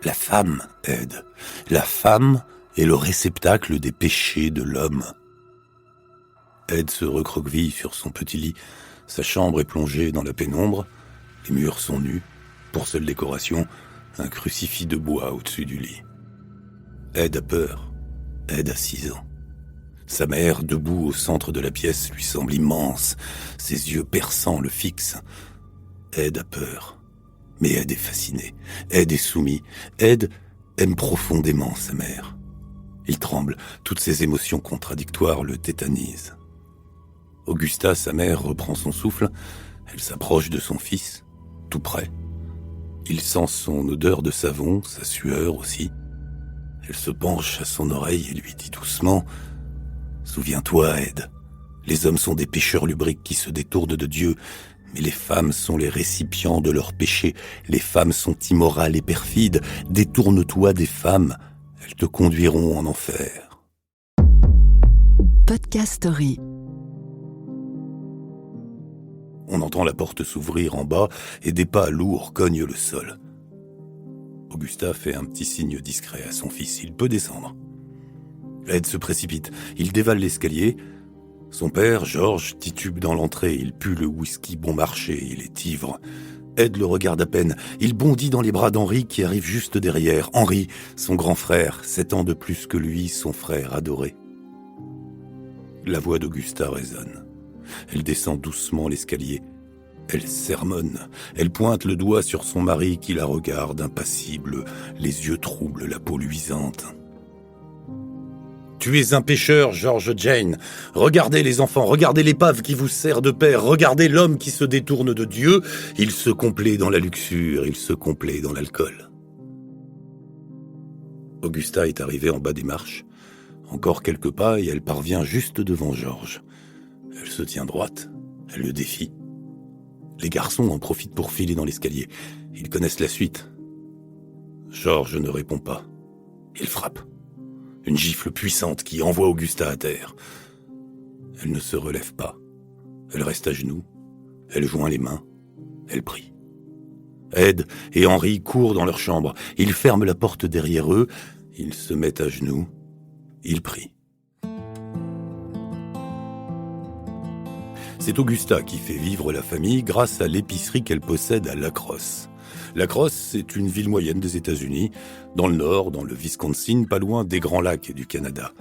La femme, Ed. La femme est le réceptacle des péchés de l'homme. Ed se recroqueville sur son petit lit. Sa chambre est plongée dans la pénombre. Les murs sont nus. Pour seule décoration, un crucifix de bois au-dessus du lit. Ed a peur. Ed a 6 ans. Sa mère, debout au centre de la pièce, lui semble immense. Ses yeux perçants le fixent. Ed a peur. Mais Ed est fasciné. Ed est soumis. Ed aime profondément sa mère. Il tremble. Toutes ses émotions contradictoires le tétanisent. Augusta, sa mère, reprend son souffle. Elle s'approche de son fils, tout près. Il sent son odeur de savon, sa sueur aussi. Elle se penche à son oreille et lui dit doucement « Souviens-toi, Ed, les hommes sont des pécheurs lubriques qui se détournent de Dieu, mais les femmes sont les récipients de leurs péchés. Les femmes sont immorales et perfides. Détourne-toi des femmes, elles te conduiront en enfer. » Podcast Story. On entend la porte s'ouvrir en bas et des pas lourds cognent le sol. Augusta fait un petit signe discret à son fils. Il peut descendre. Ed se précipite. Il dévale l'escalier. Son père, George, titube dans l'entrée. Il pue le whisky bon marché. Il est ivre. Ed le regarde à peine. Il bondit dans les bras d'Henri qui arrive juste derrière. Henri, son grand frère, 7 ans de plus que lui, son frère adoré. La voix d'Augusta résonne. Elle descend doucement l'escalier. Elle sermonne. Elle pointe le doigt sur son mari qui la regarde, impassible, les yeux troubles, la peau luisante. « Tu es un pécheur, George Jane. Regardez les enfants, regardez l'épave qui vous sert de père, regardez l'homme qui se détourne de Dieu. Il se complaît dans la luxure, il se complaît dans l'alcool. » Augusta est arrivée en bas des marches. Encore quelques pas et elle parvient juste devant George. Elle se tient droite, elle le défie. Les garçons en profitent pour filer dans l'escalier. Ils connaissent la suite. George ne répond pas. Il frappe. Une gifle puissante qui envoie Augusta à terre. Elle ne se relève pas. Elle reste à genoux. Elle joint les mains. Elle prie. Ed et Henri courent dans leur chambre. Ils ferment la porte derrière eux. Ils se mettent à genoux. Ils prient. C'est Augusta qui fait vivre la famille grâce à l'épicerie qu'elle possède à La Crosse. La Crosse, c'est une ville moyenne des États-Unis, dans le nord, dans le Wisconsin, pas loin des Grands Lacs du Canada.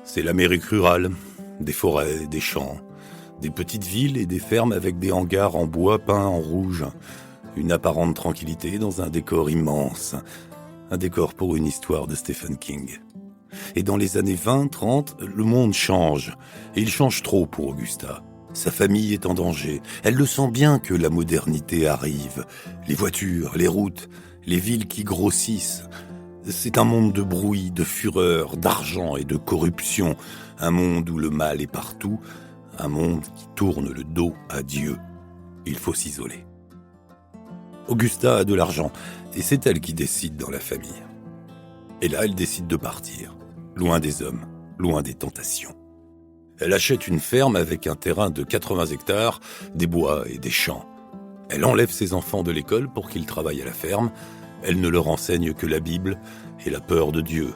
C'est l'Amérique rurale, des forêts, des champs, des petites villes et des fermes avec des hangars en bois peints en rouge. Une apparente tranquillité dans un décor immense. Un décor pour une histoire de Stephen King. Et dans les années 20-30, le monde change. Et il change trop pour Augusta. Sa famille est en danger. Elle le sent bien que la modernité arrive. Les voitures, les routes, les villes qui grossissent. C'est un monde de bruit, de fureur, d'argent et de corruption. Un monde où le mal est partout. Un monde qui tourne le dos à Dieu. Il faut s'isoler. Augusta a de l'argent et c'est elle qui décide dans la famille. Et là, elle décide de partir. Loin des hommes, loin des tentations. Elle achète une ferme avec un terrain de 80 hectares, des bois et des champs. Elle enlève ses enfants de l'école pour qu'ils travaillent à la ferme. Elle ne leur enseigne que la Bible et la peur de Dieu.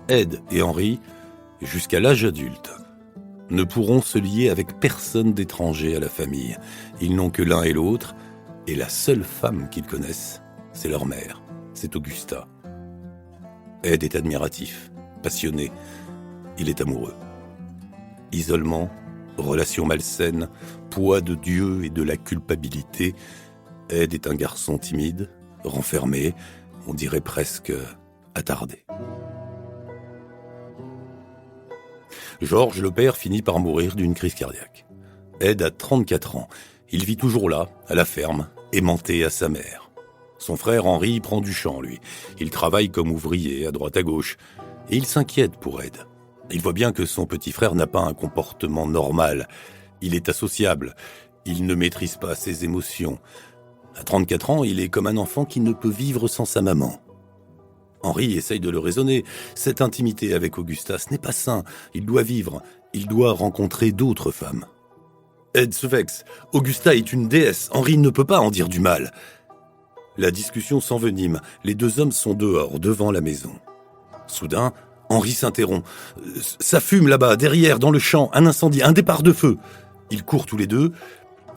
Ed et Henri, jusqu'à l'âge adulte, ne pourront se lier avec personne d'étranger à la famille. Ils n'ont que l'un et l'autre, et la seule femme qu'ils connaissent, c'est leur mère, c'est Augusta. Ed est admiratif, passionné, il est amoureux. Isolement, relations malsaines, poids de Dieu et de la culpabilité. Ed est un garçon timide, renfermé, on dirait presque attardé. George, le père, finit par mourir d'une crise cardiaque. Ed a 34 ans. Il vit toujours là, à la ferme, aimanté à sa mère. Son frère Henri prend du champ, lui. Il travaille comme ouvrier, à droite à gauche. Et il s'inquiète pour Ed. Il voit bien que son petit frère n'a pas un comportement normal. Il est associable. Il ne maîtrise pas ses émotions. À 34 ans, il est comme un enfant qui ne peut vivre sans sa maman. Henri essaye de le raisonner. Cette intimité avec Augusta, ce n'est pas sain. Il doit vivre. Il doit rencontrer d'autres femmes. Ed se vexe. Augusta est une déesse. Henri ne peut pas en dire du mal. La discussion s'envenime. Les deux hommes sont dehors, devant la maison. Soudain, Henri s'interrompt. « Ça fume là-bas, derrière, dans le champ, un incendie, un départ de feu !» Ils courent tous les deux.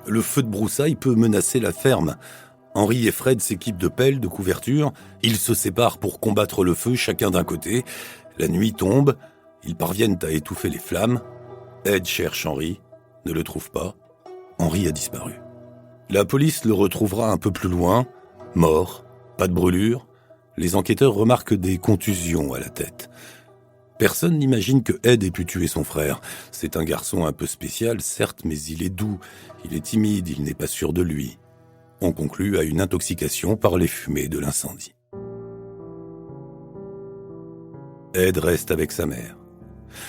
Le feu de broussailles peut menacer la ferme. Henri et Fred s'équipent de pelles, de couvertures. Ils se séparent pour combattre le feu, chacun d'un côté. La nuit tombe. Ils parviennent à étouffer les flammes. Ed cherche Henri, ne le trouve pas. Henri a disparu. La police le retrouvera un peu plus loin, mort, pas de brûlure. Les enquêteurs remarquent des contusions à la tête. Personne n'imagine que Ed ait pu tuer son frère. C'est un garçon un peu spécial, certes, mais il est doux, il est timide, il n'est pas sûr de lui. On conclut à une intoxication par les fumées de l'incendie. Ed reste avec sa mère.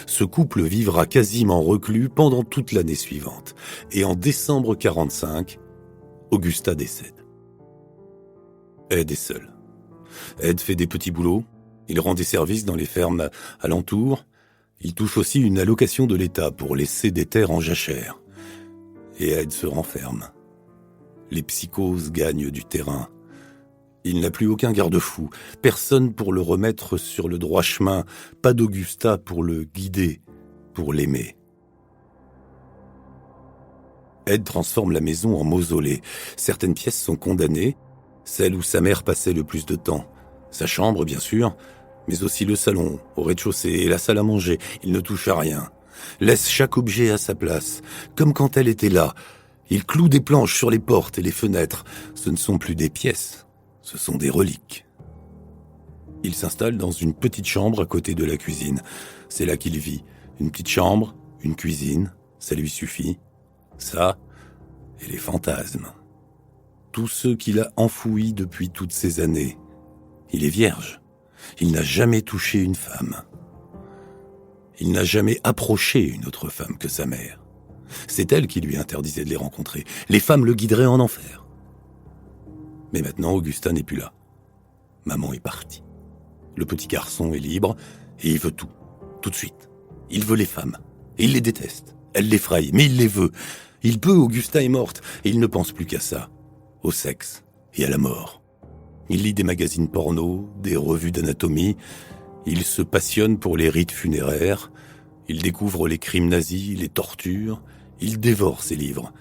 Ce couple vivra quasiment reclus pendant toute l'année suivante. Et en décembre 1945, Augusta décède. Ed est seul. Ed fait des petits boulots. Il rend des services dans les fermes alentours. Il touche aussi une allocation de l'État pour laisser des terres en jachère. Et Ed se renferme. Les psychoses gagnent du terrain. Il n'a plus aucun garde-fou, personne pour le remettre sur le droit chemin, pas d'Augusta pour le guider, pour l'aimer. Ed transforme la maison en mausolée. Certaines pièces sont condamnées, celle où sa mère passait le plus de temps. Sa chambre, bien sûr, mais aussi le salon, au rez-de-chaussée, et la salle à manger. Il ne touche à rien. Laisse chaque objet à sa place, comme quand elle était là. Il cloue des planches sur les portes et les fenêtres. Ce ne sont plus des pièces, ce sont des reliques. Il s'installe dans une petite chambre à côté de la cuisine. C'est là qu'il vit. Une petite chambre, une cuisine, ça lui suffit. Ça, et les fantasmes. Tous ceux qu'il a enfouis depuis toutes ces années. Il est vierge. Il n'a jamais touché une femme. Il n'a jamais approché une autre femme que sa mère. C'est elle qui lui interdisait de les rencontrer. Les femmes le guideraient en enfer. Mais maintenant, Augusta n'est plus là. Maman est partie. Le petit garçon est libre et il veut tout de suite. Il veut les femmes et il les déteste. Elle l'effraie, mais il les veut. Il peut, Augusta est morte et il ne pense plus qu'à ça, au sexe et à la mort. Il lit des magazines porno, des revues d'anatomie. Il se passionne pour les rites funéraires. Il découvre les crimes nazis, les tortures. Il dévore ses livres.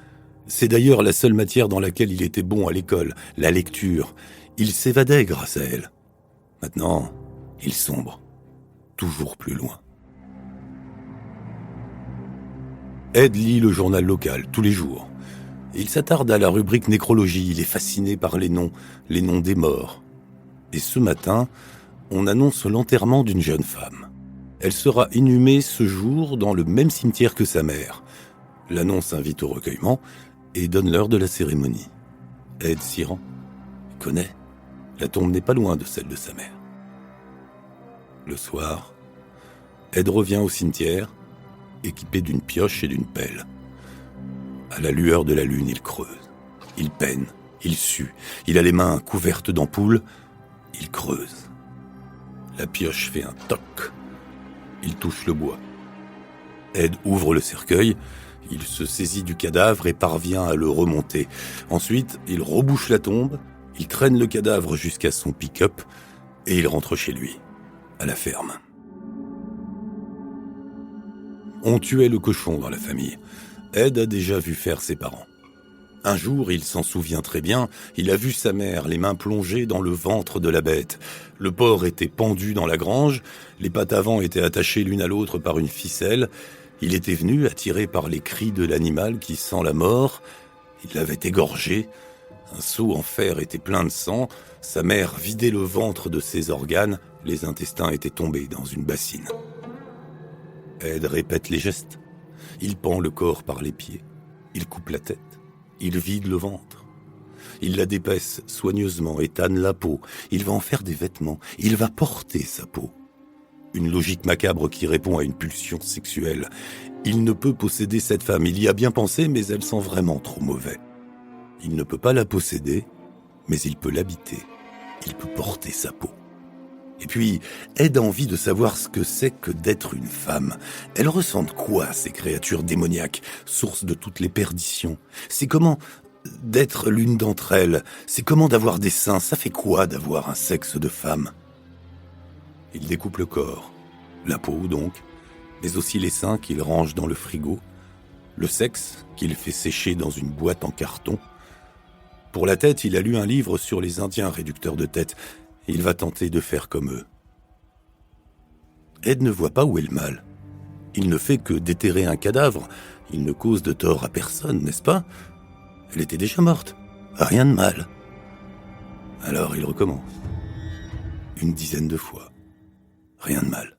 C'est d'ailleurs la seule matière dans laquelle il était bon à l'école, la lecture. Il s'évadait grâce à elle. Maintenant, il sombre, toujours plus loin. Ed lit le journal local tous les jours. Il s'attarde à la rubrique nécrologie, il est fasciné par les noms des morts. Et ce matin, on annonce l'enterrement d'une jeune femme. Elle sera inhumée ce jour dans le même cimetière que sa mère. L'annonce invite au recueillement et donne l'heure de la cérémonie. Ed s'y rend. Il connaît. La tombe n'est pas loin de celle de sa mère. Le soir, Ed revient au cimetière, équipé d'une pioche et d'une pelle. À la lueur de la lune, il creuse. Il peine, il sue. Il a les mains couvertes d'ampoules. Il creuse. La pioche fait un toc. Il touche le bois. Ed ouvre le cercueil. Il se saisit du cadavre et parvient à le remonter. Ensuite, il rebouche la tombe. Il traîne le cadavre jusqu'à son pick-up et il rentre chez lui, à la ferme. On tuait le cochon dans la famille. Ed a déjà vu faire ses parents. Un jour, il s'en souvient très bien, il a vu sa mère, les mains plongées dans le ventre de la bête. Le porc était pendu dans la grange, les pattes avant étaient attachées l'une à l'autre par une ficelle. Il était venu, attiré par les cris de l'animal qui sent la mort. Il l'avait égorgé. Un seau en fer était plein de sang. Sa mère vidait le ventre de ses organes. Les intestins étaient tombés dans une bassine. Ed répète les gestes. Il pend le corps par les pieds. Il coupe la tête. Il vide le ventre. Il la dépaisse soigneusement et tanne la peau. Il va en faire des vêtements. Il va porter sa peau. Une logique macabre qui répond à une pulsion sexuelle. Il ne peut posséder cette femme. Il y a bien pensé, mais elle sent vraiment trop mauvais. Il ne peut pas la posséder, mais il peut l'habiter. Il peut porter sa peau. Et puis, Ed a envie de savoir ce que c'est que d'être une femme. Elles ressentent quoi, ces créatures démoniaques, source de toutes les perditions? C'est comment d'être l'une d'entre elles. C'est comment d'avoir des seins. Ça fait quoi d'avoir un sexe de femme? Il découpe le corps, la peau donc, mais aussi les seins qu'il range dans le frigo, le sexe qu'il fait sécher dans une boîte en carton. Pour la tête, il a lu un livre sur les Indiens réducteurs de tête. Il va tenter de faire comme eux. Ed ne voit pas où est le mal. Il ne fait que déterrer un cadavre. Il ne cause de tort à personne, n'est-ce pas? Elle était déjà morte. Rien de mal. Alors il recommence. Une dizaine de fois. Rien de mal.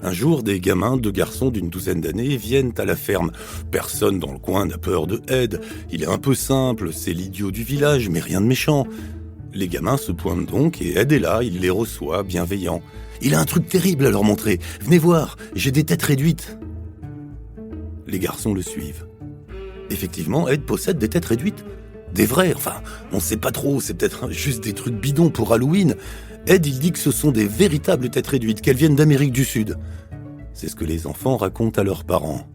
Un jour, des gamins, 2 garçons d'une douzaine d'années, viennent à la ferme. Personne dans le coin n'a peur de Ed. Il est un peu simple, c'est l'idiot du village, mais rien de méchant. Les gamins se pointent donc et Ed est là, il les reçoit, bienveillant. Il a un truc terrible à leur montrer. Venez voir, j'ai des têtes réduites. Les garçons le suivent. Effectivement, Ed possède des têtes réduites. Des vraies, enfin, on sait pas trop, c'est peut-être juste des trucs bidons pour Halloween. Ed, il dit que ce sont des véritables têtes réduites, qu'elles viennent d'Amérique du Sud. C'est ce que les enfants racontent à leurs parents.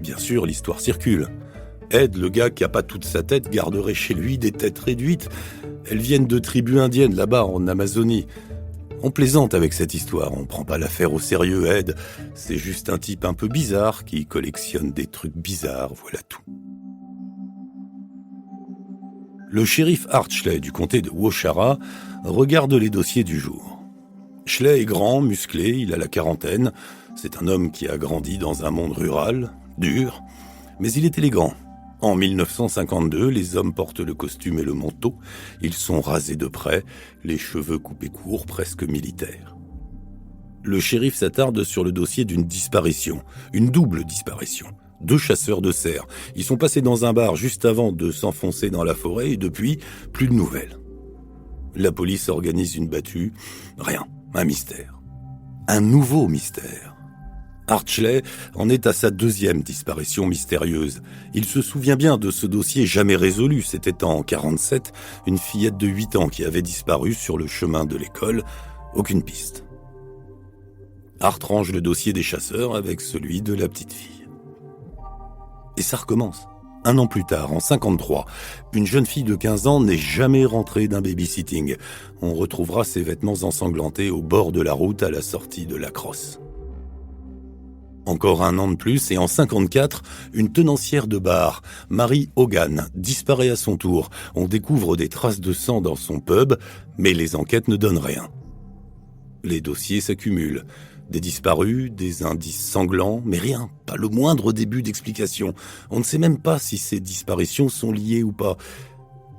Bien sûr, l'histoire circule. Ed, le gars qui a pas toute sa tête, garderait chez lui des têtes réduites. Elles viennent de tribus indiennes, là-bas, en Amazonie. On plaisante avec cette histoire, on prend pas l'affaire au sérieux, Ed. C'est juste un type un peu bizarre qui collectionne des trucs bizarres, voilà tout. Le shérif Art Schley du comté de Woshara regarde les dossiers du jour. Schley est grand, musclé, il a la quarantaine. C'est un homme qui a grandi dans un monde rural, dur, mais il est élégant. En 1952, les hommes portent le costume et le manteau. Ils sont rasés de près, les cheveux coupés courts, presque militaires. Le shérif s'attarde sur le dossier d'une disparition, une double disparition. 2 chasseurs de cerfs. Ils sont passés dans un bar juste avant de s'enfoncer dans la forêt et depuis, plus de nouvelles. La police organise une battue. Rien. Un mystère. Un nouveau mystère. Art Schley en est à sa 2e disparition mystérieuse. Il se souvient bien de ce dossier jamais résolu. C'était en 1947, une fillette de 8 ans qui avait disparu sur le chemin de l'école. Aucune piste. Art range le dossier des chasseurs avec celui de la petite fille. Et ça recommence. 1 an plus tard, en 1953, une jeune fille de 15 ans n'est jamais rentrée d'un babysitting. On retrouvera ses vêtements ensanglantés au bord de la route à la sortie de la crosse. Encore 1 an de plus et en 1954, une tenancière de bar, Mary Hogan, disparaît à son tour. On découvre des traces de sang dans son pub, mais les enquêtes ne donnent rien. Les dossiers s'accumulent. Des disparus, des indices sanglants, mais rien, pas le moindre début d'explication. On ne sait même pas si ces disparitions sont liées ou pas.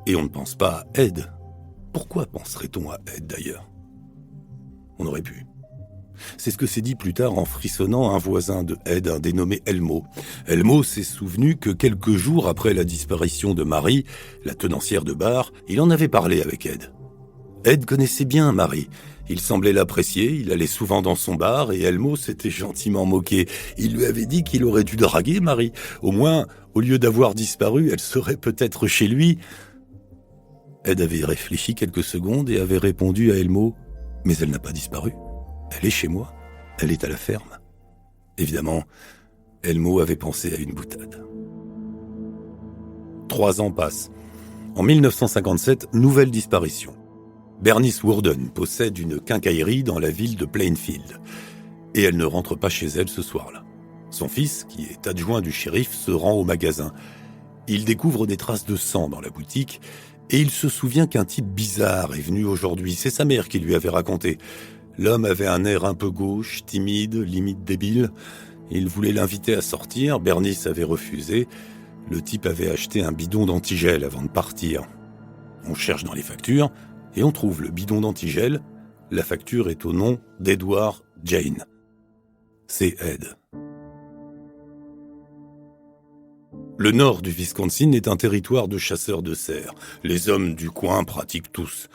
Et on ne pense pas à Ed. Pourquoi penserait-on à Ed d'ailleurs? On aurait pu. C'est ce que s'est dit plus tard en frissonnant un voisin de Ed, un dénommé Elmo. Elmo s'est souvenu que quelques jours après la disparition de Marie, la tenancière de bar, il en avait parlé avec Ed. Ed connaissait bien Marie. Il semblait l'apprécier, il allait souvent dans son bar et Elmo s'était gentiment moqué. Il lui avait dit qu'il aurait dû draguer Marie. Au moins, au lieu d'avoir disparu, elle serait peut-être chez lui. Ed avait réfléchi quelques secondes et avait répondu à Elmo « Mais elle n'a pas disparu. Elle est chez moi. Elle est à la ferme. » Évidemment, Elmo avait pensé à une boutade. 3 ans passent. En 1957, nouvelle disparition. Bernice Worden possède une quincaillerie dans la ville de Plainfield. Et elle ne rentre pas chez elle ce soir-là. Son fils, qui est adjoint du shérif, se rend au magasin. Il découvre des traces de sang dans la boutique et il se souvient qu'un type bizarre est venu aujourd'hui. C'est sa mère qui lui avait raconté. L'homme avait un air un peu gauche, timide, limite débile. Il voulait l'inviter à sortir, Bernice avait refusé. Le type avait acheté un bidon d'antigel avant de partir. On cherche dans les factures et on trouve le bidon d'antigel. La facture est au nom d'Edward Jane. C'est Ed. Le nord du Wisconsin est un territoire de chasseurs de cerfs. Les hommes du coin pratiquent tous.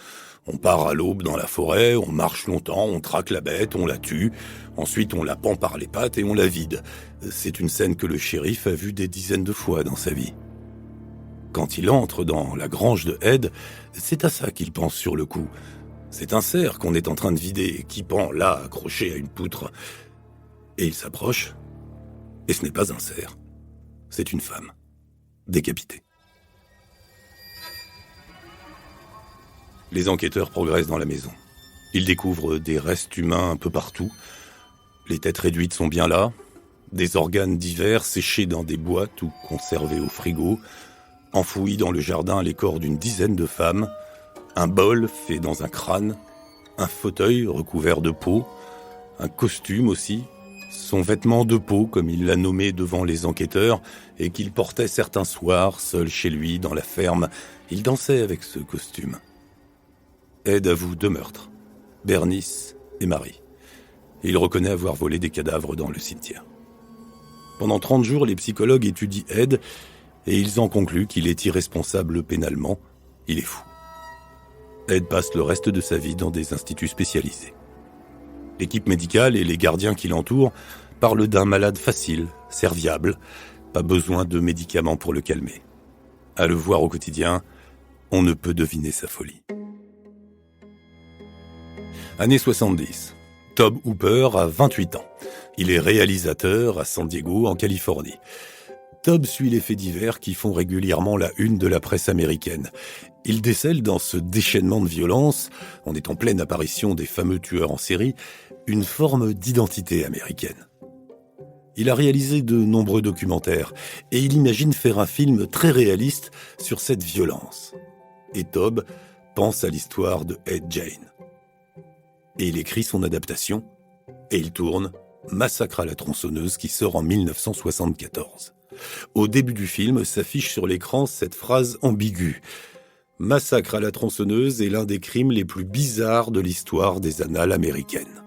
On part à l'aube dans la forêt, on marche longtemps, on traque la bête, on la tue. Ensuite, on la pend par les pattes et on la vide. C'est une scène que le shérif a vue des dizaines de fois dans sa vie. Quand il entre dans la grange de Ed, c'est à ça qu'il pense sur le coup. C'est un cerf qu'on est en train de vider, qui pend là, accroché à une poutre. Et il s'approche, et ce n'est pas un cerf. C'est une femme, décapitée. Les enquêteurs progressent dans la maison. Ils découvrent des restes humains un peu partout. Les têtes réduites sont bien là. Des organes divers séchés dans des boîtes ou conservés au frigo. Enfouis dans le jardin les corps d'une dizaine de femmes. Un bol fait dans un crâne. Un fauteuil recouvert de peau. Un costume aussi. Son vêtement de peau, comme il l'a nommé devant les enquêteurs, et qu'il portait certains soirs, seul chez lui, dans la ferme. Il dansait avec ce costume. Ed avoue 2 meurtres, Bernice et Marie. Il reconnaît avoir volé des cadavres dans le cimetière. Pendant 30 jours, les psychologues étudient Ed et ils en concluent qu'il est irresponsable pénalement. Il est fou. Ed passe le reste de sa vie dans des instituts spécialisés. L'équipe médicale et les gardiens qui l'entourent parlent d'un malade facile, serviable, pas besoin de médicaments pour le calmer. À le voir au quotidien, on ne peut deviner sa folie. Années 70. Tobe Hooper a 28 ans. Il est réalisateur à San Diego, en Californie. Tobe suit les faits divers qui font régulièrement la une de la presse américaine. Il décèle dans ce déchaînement de violence, on est en pleine apparition des fameux tueurs en série, une forme d'identité américaine. Il a réalisé de nombreux documentaires et il imagine faire un film très réaliste sur cette violence. Et Tobe pense à l'histoire de Ed Gein. Et il écrit son adaptation, et il tourne Massacre à la tronçonneuse qui sort en 1974. Au début du film s'affiche sur l'écran cette phrase ambiguë. Massacre à la tronçonneuse est l'un des crimes les plus bizarres de l'histoire des annales américaines.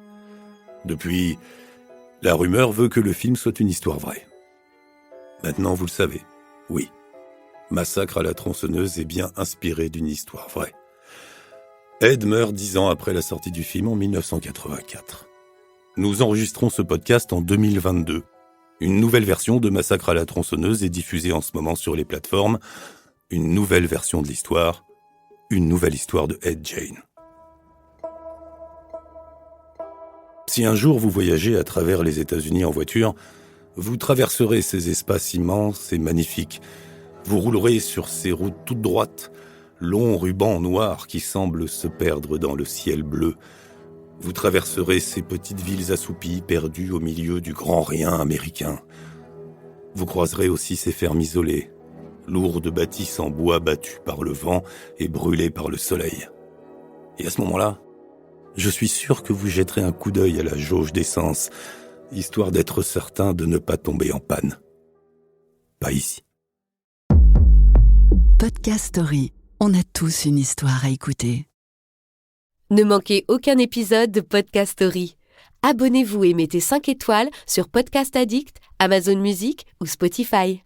Depuis, la rumeur veut que le film soit une histoire vraie. Maintenant vous le savez, oui, Massacre à la tronçonneuse est bien inspiré d'une histoire vraie. Ed meurt 10 ans après la sortie du film en 1984. Nous enregistrons ce podcast en 2022. Une nouvelle version de Massacre à la tronçonneuse est diffusée en ce moment sur les plateformes. Une nouvelle version de l'histoire. Une nouvelle histoire de Ed Gein. Si un jour vous voyagez à travers les États-Unis en voiture, vous traverserez ces espaces immenses et magnifiques. Vous roulerez sur ces routes toutes droites, longs rubans noirs qui semblent se perdre dans le ciel bleu. Vous traverserez ces petites villes assoupies perdues au milieu du grand rien américain. Vous croiserez aussi ces fermes isolées, lourdes bâtisses en bois battues par le vent et brûlées par le soleil. Et à ce moment-là, je suis sûr que vous jetterez un coup d'œil à la jauge d'essence, histoire d'être certain de ne pas tomber en panne. Pas ici. Podcast Story. On a tous une histoire à écouter. Ne manquez aucun épisode de Podcast Story. Abonnez-vous et mettez 5 étoiles sur Podcast Addict, Amazon Music ou Spotify.